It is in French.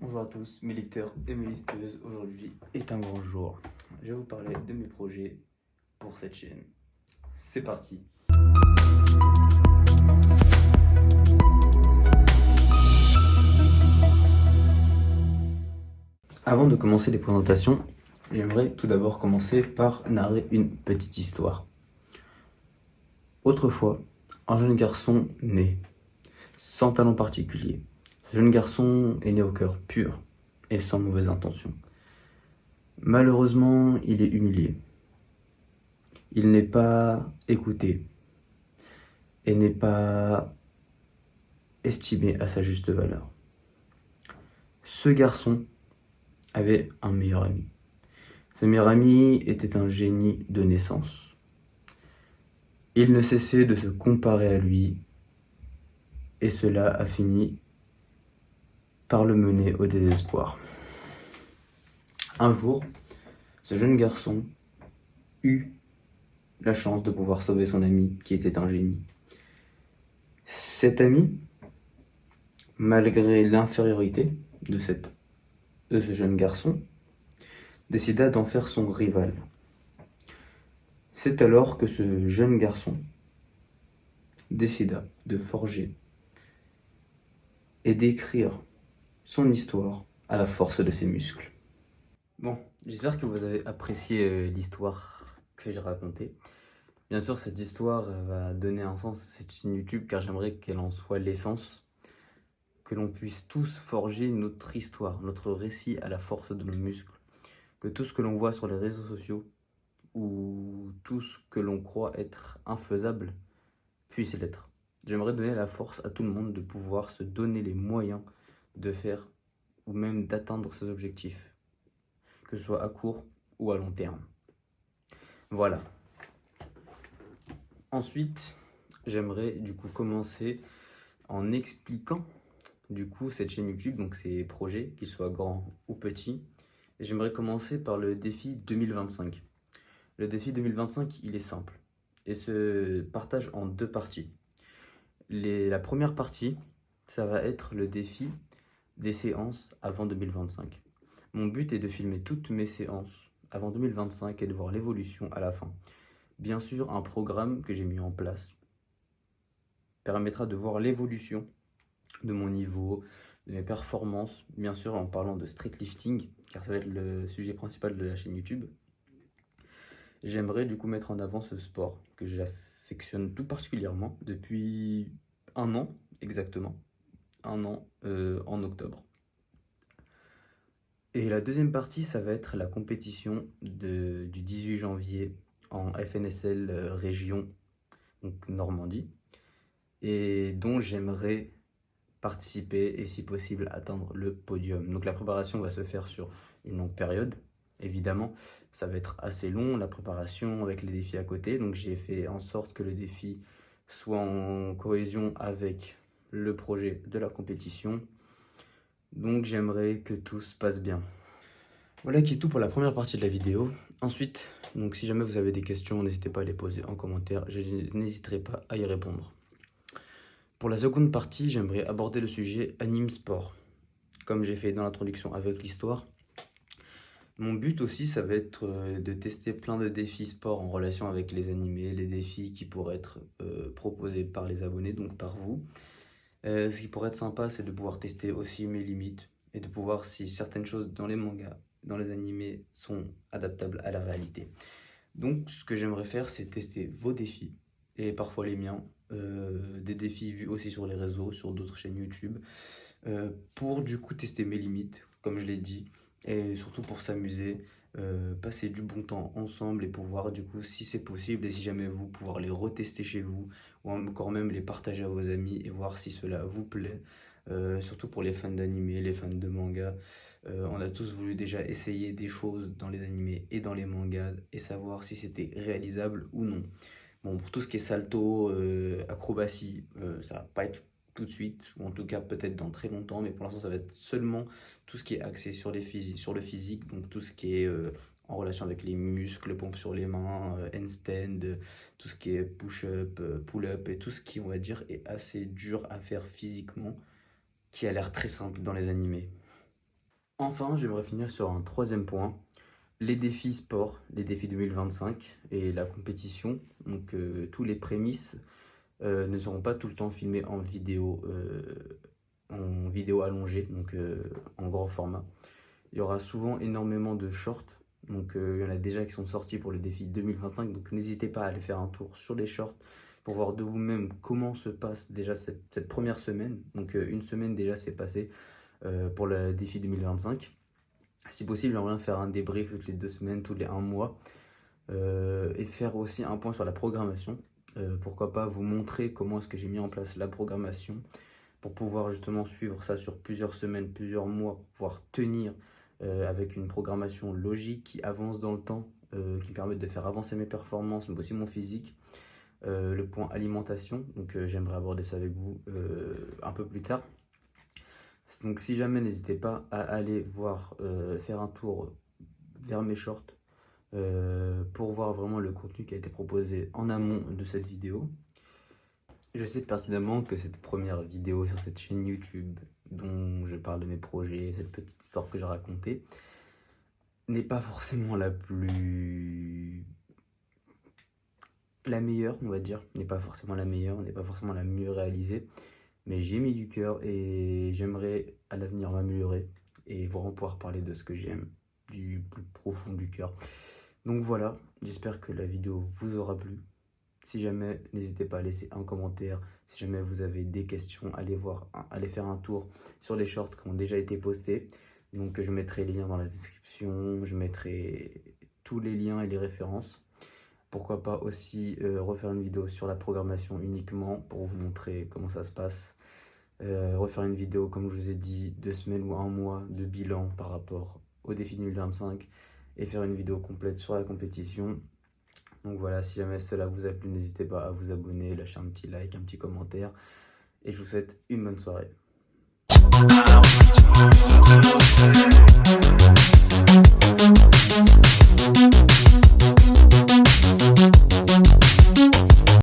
Bonjour à tous, mes lifters et mes lifteuses. Aujourd'hui est un grand jour. Je vais vous parler de mes projets pour cette chaîne. C'est parti. Avant de commencer les présentations, j'aimerais tout d'abord commencer par narrer une petite histoire. Autrefois, un jeune garçon né, sans talent particulier. Ce jeune garçon est né au cœur pur et sans mauvaise intention. Malheureusement, il est humilié. Il n'est pas écouté et n'est pas estimé à sa juste valeur. Ce garçon avait un meilleur ami. Ce meilleur ami était un génie de naissance. Il ne cessait de se comparer à lui et cela a fini par le mener au désespoir. Un jour, ce jeune garçon eut la chance de pouvoir sauver son ami qui était un génie. Cet ami, malgré l'infériorité de ce jeune garçon, décida d'en faire son rival. C'est alors que ce jeune garçon décida de forger et d'écrire son histoire à la force de ses muscles. Bon, j'espère que vous avez apprécié l'histoire que j'ai racontée. Bien sûr, cette histoire va donner un sens à cette chaîne YouTube car j'aimerais qu'elle en soit l'essence, que l'on puisse tous forger notre histoire, notre récit à la force de nos muscles, que tout ce que l'on voit sur les réseaux sociaux ou tout ce que l'on croit être infaisable puisse l'être. J'aimerais donner la force à tout le monde de pouvoir se donner les moyens de faire ou même d'atteindre ses objectifs, que ce soit à court ou à long terme. Voilà. Ensuite, j'aimerais du coup commencer en expliquant du coup cette chaîne YouTube, donc ses projets, qu'ils soient grands ou petits. Et j'aimerais commencer par le défi 2025. Le défi 2025, il est simple et se partage en deux parties. La première partie, ça va être le défi des séances avant 2025. Mon but est de filmer toutes mes séances avant 2025 et de voir l'évolution à la fin. Bien sûr, un programme que j'ai mis en place permettra de voir l'évolution de mon niveau, de mes performances, bien sûr en parlant de street lifting, car ça va être le sujet principal de la chaîne YouTube. J'aimerais du coup mettre en avant ce sport que j'affectionne tout particulièrement depuis un an exactement, en octobre. Et la deuxième partie, ça va être la compétition du 18 janvier en FNSL région, donc Normandie, et dont j'aimerais participer et si possible atteindre le podium. Donc la préparation va se faire sur une longue période, évidemment. Ça va être assez long, la préparation avec les défis à côté. Donc j'ai fait en sorte que le défi soit en cohésion avec le projet de la compétition. Donc j'aimerais que tout se passe bien. Voilà qui est tout pour la première partie de la vidéo. Ensuite, donc si jamais vous avez des questions, n'hésitez pas à les poser en commentaire. Je n'hésiterai pas à y répondre. Pour la seconde partie, j'aimerais aborder le sujet anime sport, comme j'ai fait dans l'introduction avec l'histoire. Mon but aussi, ça va être de tester plein de défis sport en relation avec les animés, les défis qui pourraient être proposés par les abonnés, donc par vous. Ce qui pourrait être sympa, c'est de pouvoir tester aussi mes limites et de pouvoir si certaines choses dans les mangas, dans les animés sont adaptables à la réalité. Donc ce que j'aimerais faire, c'est tester vos défis et parfois les miens, des défis vus aussi sur les réseaux, sur d'autres chaînes YouTube, pour du coup tester mes limites, comme je l'ai dit, et surtout pour s'amuser, passer du bon temps ensemble et pouvoir du coup, si c'est possible et si jamais vous, pouvoir les retester chez vous ou encore même les partager à vos amis et voir si cela vous plaît, surtout pour les fans d'animé, les fans de manga. On a tous voulu déjà essayer des choses dans les animés et dans les mangas et savoir si c'était réalisable ou non. Bon, pour tout ce qui est salto, acrobatie, ça va pas être tout de suite, ou en tout cas peut-être dans très longtemps, mais pour l'instant ça va être seulement tout ce qui est axé sur le physique, donc tout ce qui est en relation avec les muscles, pompe sur les mains, handstand, tout ce qui est push-up, pull-up, et tout ce qui, on va dire, est assez dur à faire physiquement, qui a l'air très simple dans les animés. Enfin, j'aimerais finir sur un troisième point, les défis sport, les défis 2025 et la compétition. Donc tous les prémices ne seront pas tout le temps filmés en vidéo allongée, donc en grand format. Il y aura souvent énormément de shorts, donc il y en a déjà qui sont sortis pour le défi 2025, donc n'hésitez pas à aller faire un tour sur les shorts pour voir de vous-même comment se passe déjà cette première semaine. Donc une semaine déjà s'est passée pour le défi 2025. Si possible, j'aimerais bien faire un débrief toutes les 2 semaines, tous les 1 mois, et faire aussi un point sur la programmation. Pourquoi pas vous montrer comment est-ce que j'ai mis en place la programmation pour pouvoir justement suivre ça sur plusieurs semaines, plusieurs mois, pouvoir tenir avec une programmation logique qui avance dans le temps, qui me permet de faire avancer mes performances, mais aussi mon physique. Le point alimentation, donc j'aimerais aborder ça avec vous un peu plus tard. Donc si jamais, n'hésitez pas à aller voir, faire un tour vers mes shorts pour voir vraiment le contenu qui a été proposé en amont de cette vidéo. Je sais pertinemment que cette première vidéo sur cette chaîne YouTube dont je parle de mes projets, cette petite histoire que j'ai racontée, n'est pas forcément la meilleure, on va dire, n'est pas forcément la meilleure, n'est pas forcément la mieux réalisée, mais j'ai mis du cœur et j'aimerais à l'avenir m'améliorer et vraiment pouvoir parler de ce que j'aime du plus profond du cœur. Donc voilà, j'espère que la vidéo vous aura plu. Si jamais, n'hésitez pas à laisser un commentaire. Si jamais vous avez des questions, allez faire un tour sur les shorts qui ont déjà été postés. Donc je mettrai les liens dans la description, je mettrai tous les liens et les références. Pourquoi pas aussi refaire une vidéo sur la programmation uniquement pour vous montrer comment ça se passe. Refaire une vidéo, comme je vous ai dit, 2 semaines ou 1 mois de bilan par rapport au défi 2025 et faire une vidéo complète sur la compétition. Donc voilà, si jamais cela vous a plu, n'hésitez pas à vous abonner, lâcher un petit like, un petit commentaire. Et je vous souhaite une bonne soirée.